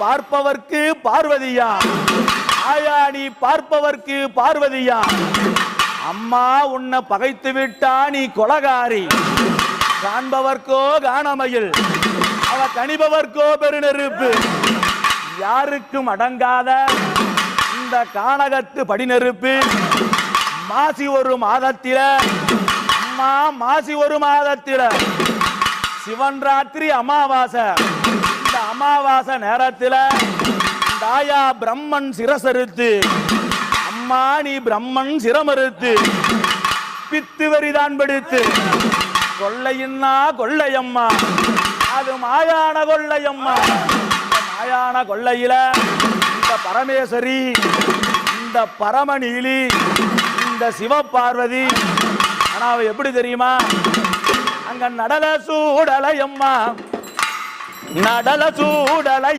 பார்ப்பவர்க்கு பார்வதியா, ஆயா நீ பார்ப்பவர்க்கு பார்வதியா. அம்மா உன்னை பகைத்து விட்டா நீ கொலகாரி. காண்பவர்க்கோ காணமையில், அவ கணிபவர்க்கோ பெருநெருப்பு. யாருக்கும் அடங்காத இந்த கானகத்து படிநெருப்பு மாசி ஒரு மாதத்தில, அம்மா மாசி ஒரு மாதத்தில சிவன் ராத்திரி அமாவாசை. இந்த அமாவாசை நேரத்தில் தாயா பிரம்மன் சிரசறுத்து, அம்மா நீ பிரம்மன் சிரமறுத்து பித்து வரிதான் படுத்து. கொள்ளையின்னா கொள்ளையம்மா, அது மாயான கொள்ளையம்மா. மாயான கொள்ளையில இந்த பரமேஸ்வரி, இந்த பரமநீலி, இந்த சிவபார்வதி. ஆனா அவ எப்படி தெரியுமா? அங்க நடல சூடலையம்மா, நடல சூடலை